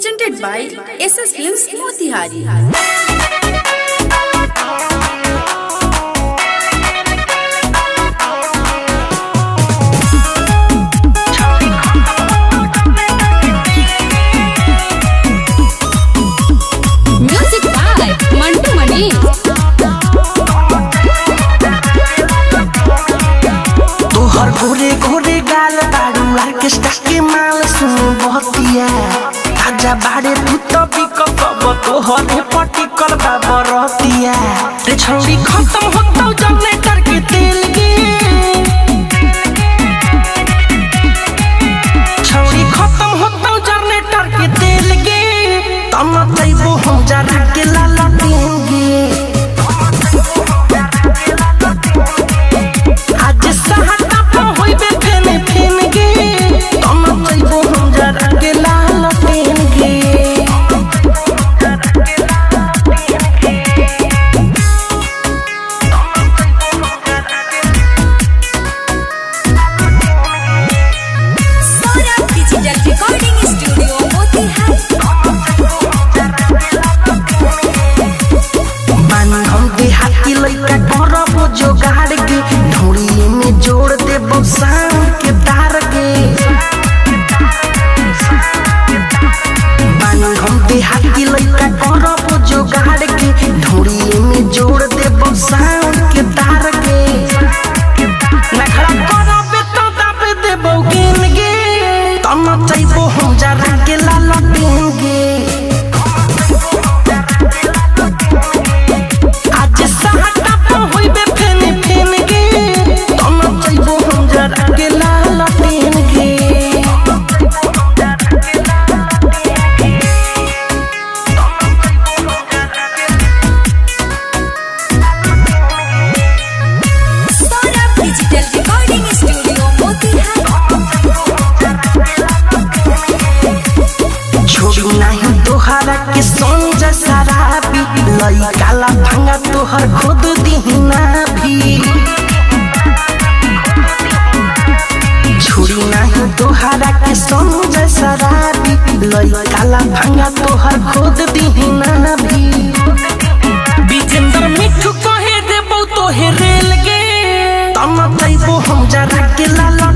presented by SS Films Motihari. Music by Mantu Mani. तोहर घोरे घोरे गाल बारू आर्केस्ट्रा के माल सुन बहतिया आजा बाड़े भूत बिकब तोहर पटिकल बाबा रहतिया रे छौड़ी खत्म होतौ जनरेटर के तेल गे छौड़ी खत्म होतौ जनरेटर के तेल गे तम तैबो हम जरा के लाला देंगे आज सहाता पे होइबे फेने फेन गे तम तैबो हम जरा के लाला देंगे Saurabh Digital Recording Studio Motihari. बानी हम देहाती लइका करबो जोगाड़ के ढोड़ी में जोड़ देबो साउंड के तार के बानी हम देहाती लइका करबो जोगाड़ के ढोड़ी में जोड़ देबो साउंड के तार के नखरा करबे तो दाबे देबो गिन गे तम चाइबो हम जरा के लाला देंगे आज सहाता पे होइबे फेने फेन गे तम चाइबो हम जरा के लाला देंगे Saurabh Digital Recording Studio Motihari. छोड़ी नहीं तोहरा के संग शराबी लइकाला भांगा तोहर खुद दीना भी छोड़ी नहीं तोहरा के संग शराबी लइकाला भांगा तोहर खुद दीना भी विजेंद्र मिठू कहे देबो तोहे रेल गे तम तैबो हम जरा के लाला